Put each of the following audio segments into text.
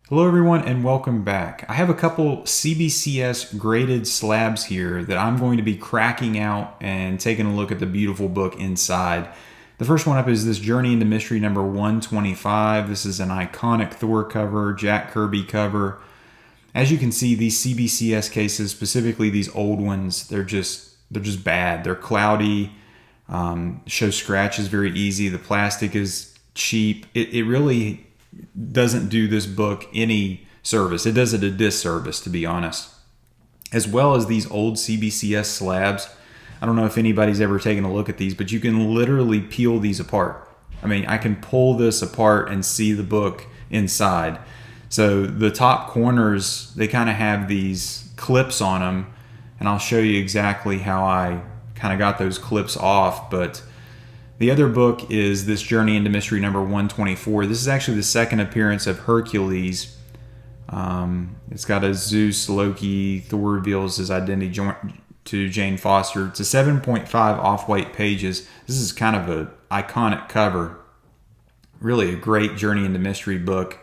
Hello everyone and welcome back. I have a couple CBCS graded slabs here that I'm going to be cracking out and taking a look at the beautiful book inside. The first one up is this Journey into Mystery number 125. This is an iconic Thor cover, Jack Kirby cover. As you can see, these CBCS cases, specifically these old ones, they're just bad. They're cloudy, show scratches very easy. The plastic is cheap. It really doesn't do this book any service. It does it a disservice, to be honest. As well as these old CBCS slabs. I don't know if anybody's ever taken a look at these, but you can literally peel these apart. I mean, I can pull this apart and see the book inside. So the top corners, they kind of have these clips on them, and I'll show you exactly how I kind of got those clips off. But the other book is this Journey into Mystery number 124. This is actually the second appearance of Hercules. It's got a Zeus, Loki, Thor reveals his identity to Jane Foster. It's a 7.5 off-white pages. This is kind of an iconic cover. Really a great Journey into Mystery book.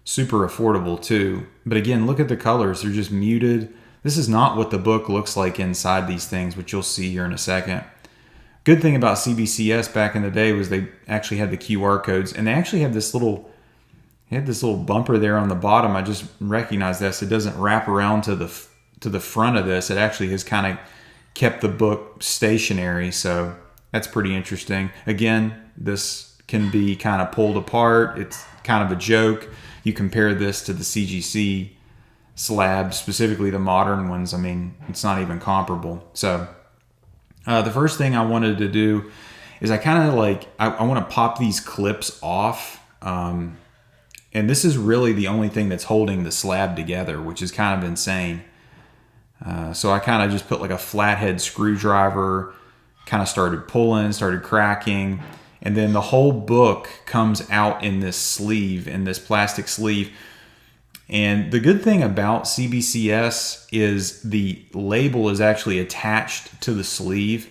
Super affordable too. But again, look at the colors. They're just muted. This is not what the book looks like inside these things, which you'll see here in a second. Good thing about CBCS back in the day was they actually had the QR codes, and they actually had this little bumper there on the bottom. I just recognized this. It doesn't wrap around to the front of this. It actually has kind of kept the book stationary, so that's pretty interesting. Again, this can be kind of pulled apart. It's kind of a joke. You compare this to the CGC slabs, specifically the modern ones. I mean, it's not even comparable. So the first thing I wanted to do is I want to pop these clips off. And this is really the only thing that's holding the slab together, which is kind of insane. So I kind of just put like a flathead screwdriver, kind of started pulling, started cracking. And then the whole book comes out in this sleeve, in this plastic sleeve. And the good thing about CBCS is the label is actually attached to the sleeve.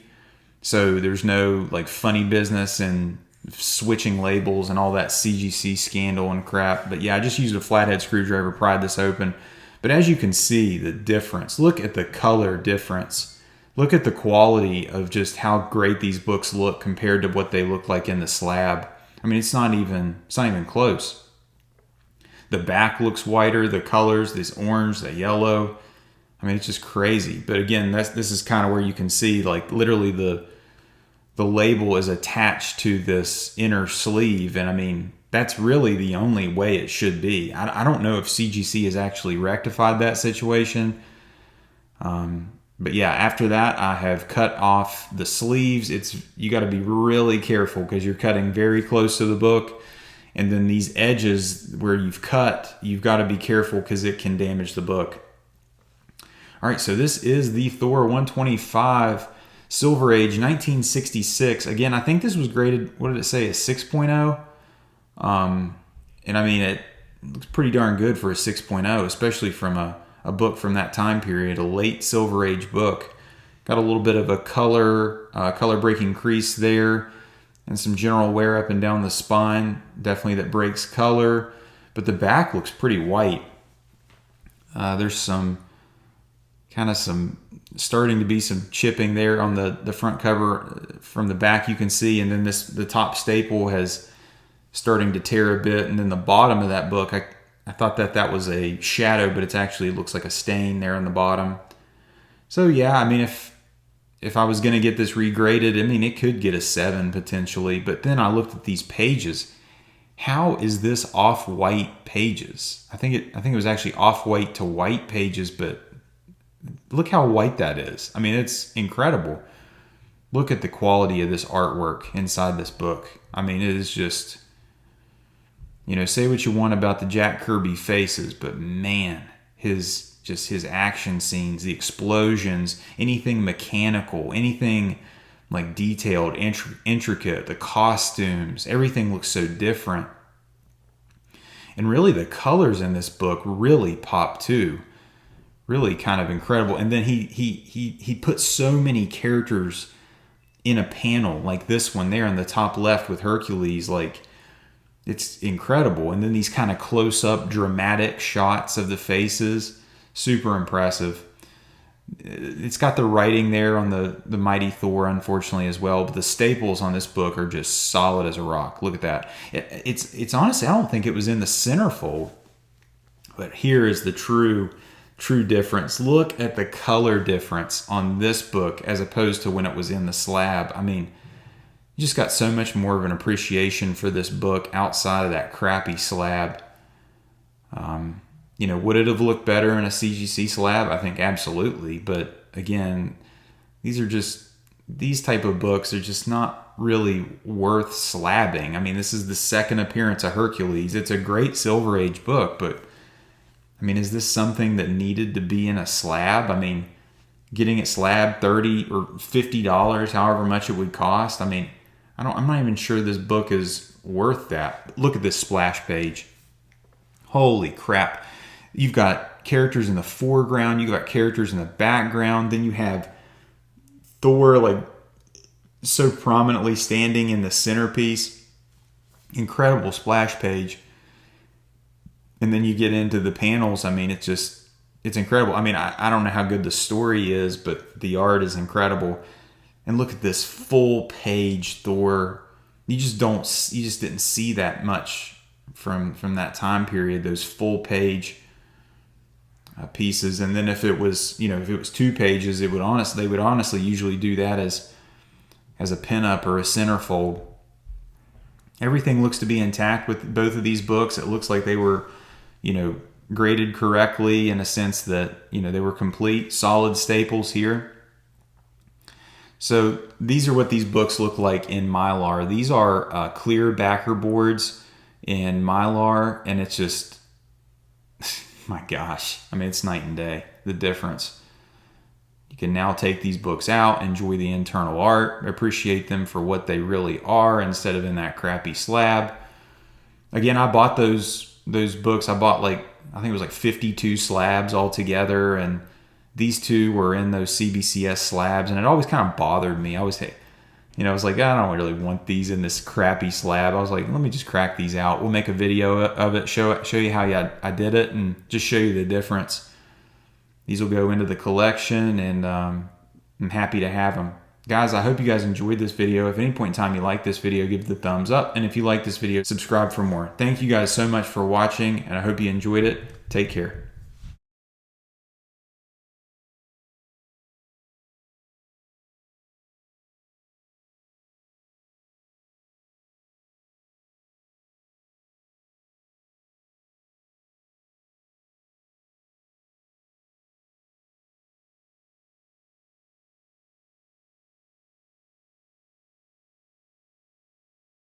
So there's no like funny business and switching labels and all that CGC scandal and crap. But yeah, I just used a flathead screwdriver, pried this open. But as you can see, the difference, look at the color difference. Look at the quality of just how great these books look compared to what they look like in the slab. I mean, it's not even close. The back looks whiter, the colors, this orange, the yellow. I mean, it's just crazy. But again, this is kind of where you can see, like, literally the label is attached to this inner sleeve. And I mean, that's really the only way it should be. I don't know if CGC has actually rectified that situation. But yeah, after that, I have cut off the sleeves. You got to be really careful because you're cutting very close to the book. And then these edges where you've cut, you've got to be careful because it can damage the book. All right, so this is the Thor 125 Silver Age 1966. Again, I think this was graded, what did it say, a 6.0? And I mean, it looks pretty darn good for a 6.0, especially from a book from that time period, a late Silver Age book. Got a little bit of a color breaking crease there, and some general wear up and down the spine, definitely that breaks color, but the back looks pretty white. There's starting to be some chipping there on the front cover from the back, you can see, and then the top staple has starting to tear a bit, and then the bottom of that book, I thought that was a shadow, but it looks like a stain there on the bottom. So yeah, I mean, if I was going to get this regraded, I mean, it could get a 7 potentially. But then I looked at these pages. How is this off-white pages? I think it was actually off-white to white pages, but look how white that is. I mean, it's incredible. Look at the quality of this artwork inside this book. I mean, it is just, say what you want about the Jack Kirby faces, but man, his action scenes, the explosions, anything mechanical, anything like detailed, intricate, the costumes, everything looks so different. And really the colors in this book really pop too. Really kind of incredible. And then he put so many characters in a panel like this one there in the top left with Hercules. Like, It's incredible. And then these kind of close-up dramatic shots of the faces, super impressive. It's got the writing there on the Mighty Thor, unfortunately, as well, but the staples on this book are just solid as a rock. Look at that. It's honestly, I don't think it was in the centerfold, but here is the true difference. Look at the color difference on this book as opposed to when it was in the slab. I mean, you just got so much more of an appreciation for this book outside of that crappy slab. Would it have looked better in a CGC slab? I think absolutely. But again, these type of books are just not really worth slabbing. I mean, this is the second appearance of Hercules. It's a great Silver Age book, but I mean, is this something that needed to be in a slab? I mean, getting it slabbed $30 or $50, however much it would cost. I mean, I'm not even sure this book is worth that. Look at this splash page. Holy crap. You've got characters in the foreground, you've got characters in the background, then you have Thor like so prominently standing in the centerpiece. Incredible splash page. And then you get into the panels. I mean, it's incredible. I mean, I don't know how good the story is, but the art is incredible. And look at this full page Thor. You just didn't see that much from that time period, those full page pieces. And then if it was 2 pages, they would honestly usually do that as a pinup or a centerfold. Everything looks to be intact with both of these books. It looks like they were, graded correctly in a sense that, they were complete, solid staples here. So these are what these books look like in Mylar. These are clear backer boards in Mylar, and it's just, my gosh, I mean, it's night and day, the difference. You can now take these books out, enjoy the internal art, appreciate them for what they really are instead of in that crappy slab. Again, I bought those books. I bought I think it was 52 slabs altogether, and these 2 were in those CBCS slabs, and it always kind of bothered me. I was like, I don't really want these in this crappy slab. I was like, let me just crack these out. We'll make a video of it, show you how I did it, and just show you the difference. These will go into the collection, and I'm happy to have them. Guys, I hope you guys enjoyed this video. If at any point in time you like this video, give it the thumbs up. And if you like this video, subscribe for more. Thank you guys so much for watching, and I hope you enjoyed it. Take care.